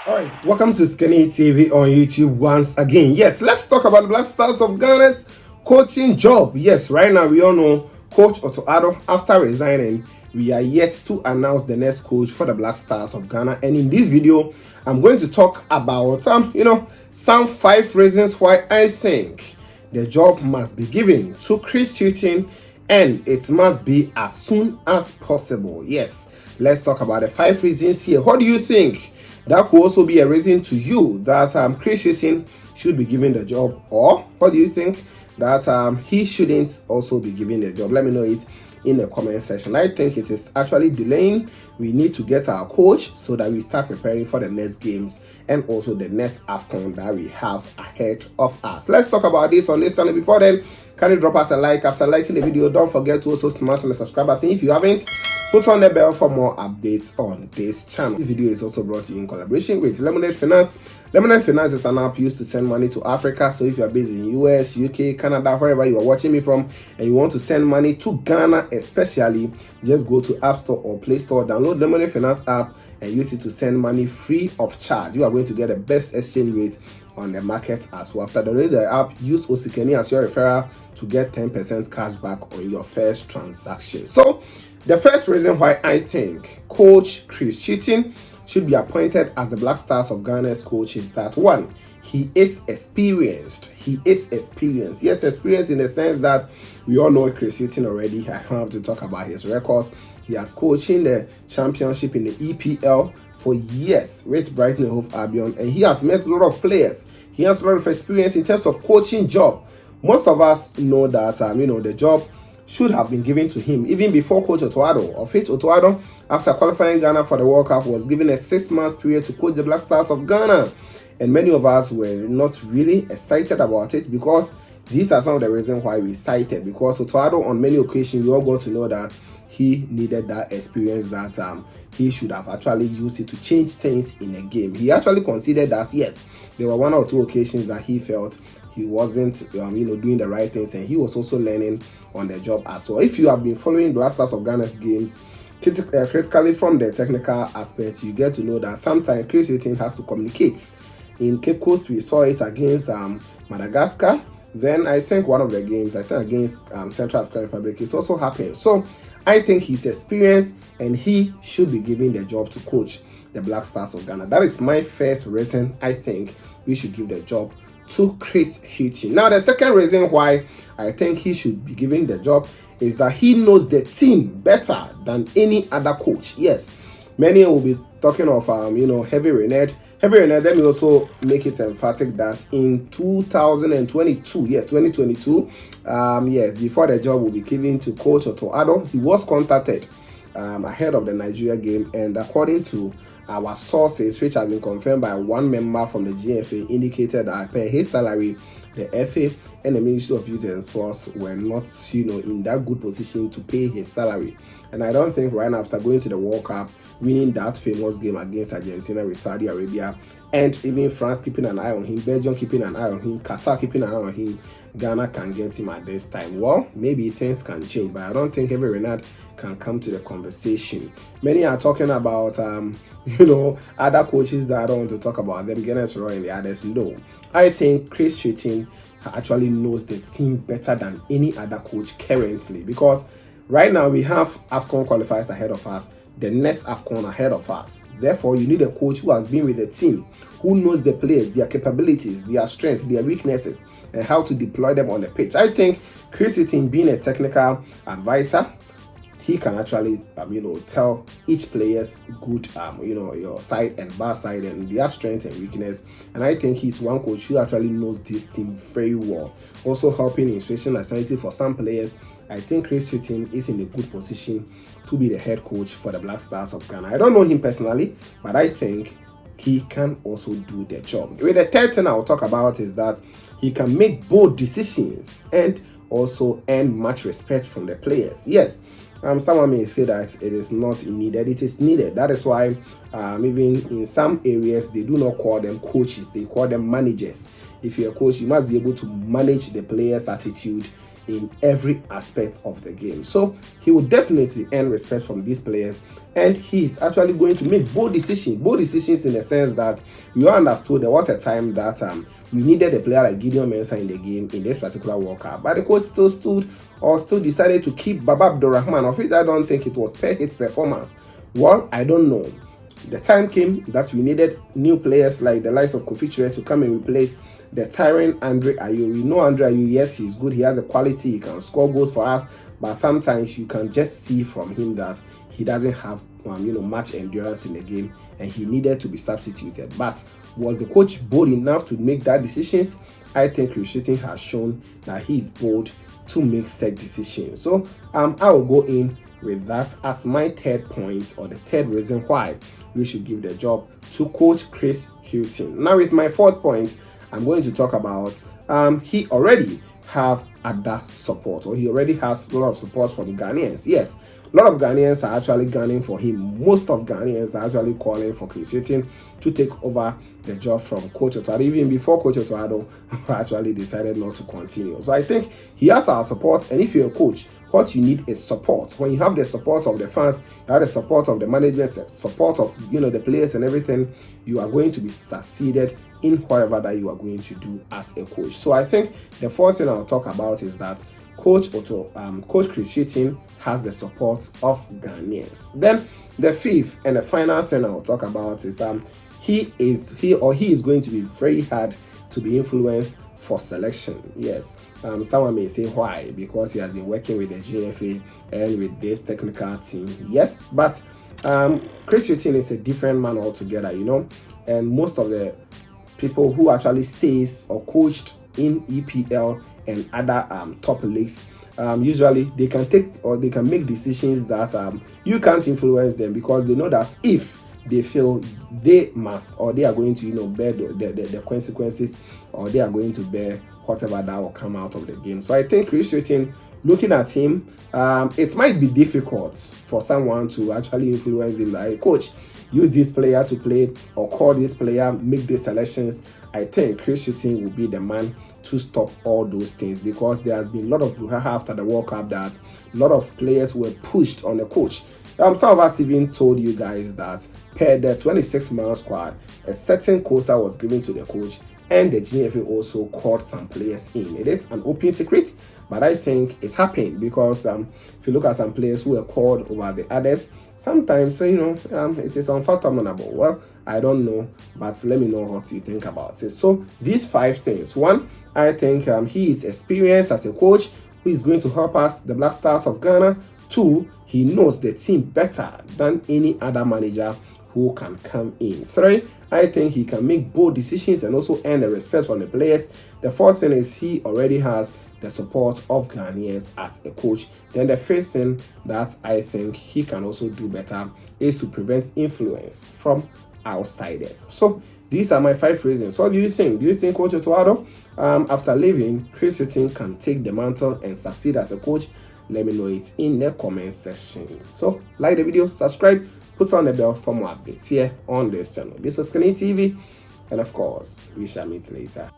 All right, welcome to Skinny TV on YouTube once again. Yes, let's talk about the Black Stars of Ghana's coaching job. Yes, right now we all know Coach Otto Addo, after resigning, we are yet to announce the next coach for the Black Stars of Ghana. And in this video, I'm going to talk about some 5 reasons why I think the job must be given to Chris Hughton, and it must be as soon as possible. Yes, let's talk about the 5 reasons here. What do you think? That could also be a reason to you that Chris Hughton should be given the job, or what do you think that he shouldn't also be given the job? Let me know it in the comment section. I think it is actually delaying. We need to get our coach so that we start preparing for the next games and also the next AFCON that we have ahead of us. Let's talk about this on this channel. Before then, can you drop us a like? After liking the video, don't forget to also smash on the subscribe button if you haven't. Put on the bell for more updates on this channel. This video is also brought to you in collaboration with Lemonade Finance. Lemonade Finance is an app used to send money to Africa. So if you are based in US, UK, Canada, wherever you are watching me from, and you want to send money to Ghana especially, just go to App Store or Play Store, download Lemonade Finance app and use it to send money free of charge. You are going to get the best exchange rate on the market as well. After downloading the app, use Osikeni as your referral to get 10% cash back on your first transaction. So the first reason why I think Coach Chris Hughton should be appointed as the Black Stars of Ghana's coach is that, one, he is experienced. He is experienced. Yes, experienced in the sense that we all know Chris Hughton already. I don't have to talk about his records. He has coaching the championship in the EPL for years with Brighton and Hove Albion, and he has met a lot of players. He has a lot of experience in terms of coaching job. Most of us know that the job should have been given to him even before Coach Otto Addo, of which Otto Addo, after qualifying Ghana for the World Cup, was given a 6-month period to coach the Black Stars of Ghana. And many of us were not really excited about it because these are some of the reasons why we cited. Because Otto Addo, on many occasions, we all got to know that he needed that experience, that he should have actually used it to change things in a game. He actually considered that, yes, there were 1 or 2 occasions that he felt he wasn't doing the right things, and he was also learning on the job as well. If you have been following Black Stars of Ghana's games critically from the technical aspect, you get to know that sometimes Chris Hughton has to communicate. In Cape Coast, we saw it against Madagascar. Then I think one of the games, against Central African Republic, it's also happened. So I think he's experienced and he should be given the job to coach the Black Stars of Ghana. That is my first reason I think we should give the job to Chris Hughton. Now, the second reason why I think he should be given the job is that he knows the team better than any other coach. Yes, many will be talking of Heavy Renard. Heavy Renard, let me also make it emphatic that in 2022, before the job will be given to Coach Otto Addo, he was contacted ahead of the Nigeria game, and according to our sources, which have been confirmed by one member from the GFA, indicated that per his salary, the FA and the Ministry of Youth and Sports were not, in that good position to pay his salary. And I don't think right after going to the World Cup, winning that famous game against Argentina with Saudi Arabia, and even France keeping an eye on him, Belgium keeping an eye on him, Qatar keeping an eye on him, Ghana can get him at this time. Well, maybe things can change, but I don't think Heavy Renard can come to the conversation. Many are talking about other coaches that I don't want to talk about them, Guinness Roy and the others. No, I think Chris Hughton actually knows the team better than any other coach currently, because right now we have AFCON qualifiers ahead of us, the next AFCON ahead of us. Therefore, you need a coach who has been with the team, who knows the players, their capabilities, their strengths, their weaknesses, and how to deploy them on the pitch. I think Chris Hughton, being a technical advisor, he can actually tell each player's good your side and bad side and their strength and weakness. And I think he's one coach who actually knows this team very well, also helping in situation alternative for some players. I think Chris Hughton is in a good position to be the head coach for the Black Stars of Ghana. I don't know him personally, but I think he can also do the job. With the third thing I'll talk about is that he can make bold decisions and also earn much respect from the players. Yes, someone may say that it is not needed. It is needed. That is why even in some areas they do not call them coaches, they call them managers. If you're a coach, you must be able to manage the players' attitude in every aspect of the game. So he will definitely earn respect from these players, and he's actually going to make bold decisions in the sense that we all understood there was a time that we needed a player like Gideon Mensah in the game in this particular World Cup, but the coach still decided to keep Baba Abdurrahman, of which I don't think it was per his performance. Well, I don't know. The time came that we needed new players like the likes of Kofi Chire to come and replace the tyrant Andre Ayew. We know Andre Ayew, yes, he's good, he has a quality, he can score goals for us, but sometimes you can just see from him that he doesn't have much endurance in the game, and he needed to be substituted. But was the coach bold enough to make that decisions? I think Hughton has shown that he is bold to make said decisions. So I will go in with that as my third point, or the third reason why we should give the job to Coach Chris Hughton. Now with my fourth point, I'm going to talk about he already have Addo support, or he already has a lot of support from Ghanaians. Yes, a lot of Ghanaians are actually gunning for him. Most of Ghanaians are actually calling for Chris Hughton to take over the job from Coach Otto. Even before Coach Otto actually decided not to continue. So I think he has our support, and if you're a coach, what you need is support. When you have the support of the fans, you have the support of the management, support of the players and everything, you are going to be succeeded in whatever that you are going to do as a coach. So I think the fourth thing I'll talk about is that Coach Otto, Coach Chris Hughton has the support of Ghanaians. Then the fifth and the final thing I'll talk about is he is going to be very hard to be influenced for selection. Yes, someone may say why, because he has been working with the GFA and with this technical team. Yes, but Chris Hughton is a different man altogether, and most of the people who actually stays or coached in EPL and other top leagues, usually they can take or they can make decisions that you can't influence them, because they know that if they feel they must, or they are going to bear the consequences, or they are going to bear whatever that will come out of the game. So I think Chris Hughton, looking at him, it might be difficult for someone to actually influence him, like, coach, use this player to play, or call this player, make the selections. I think Chris Hughton will be the man to stop all those things, because there has been a lot of brouhaha after the World Cup that a lot of players were pushed on the coach. Some of us even told you guys that per the 26-man squad, a certain quota was given to the coach, and the GFA also called some players in. It is an open secret, but I think it happened, because if you look at some players who were called over the others, sometimes it is unfathomable. Well, I don't know, but let me know what you think about it. So these 5 things: one, I think he is experienced as a coach who is going to help us, the Black Stars of Ghana. 2, he knows the team better than any other manager who can come in. 3, I think he can make bold decisions and also earn the respect from the players. The 4th thing is he already has the support of Ghanaians as a coach. Then the 5th thing that I think he can also do better is to prevent influence from outsiders. So these are my 5 reasons. What do you think? Do you think Coach Otto, after leaving, Chris Hughton can take the mantle and succeed as a coach? Let me know it in the comment section. So like the video, subscribe, put on the bell for more updates here on this channel. This was Skinny TV, and of course, we shall meet later.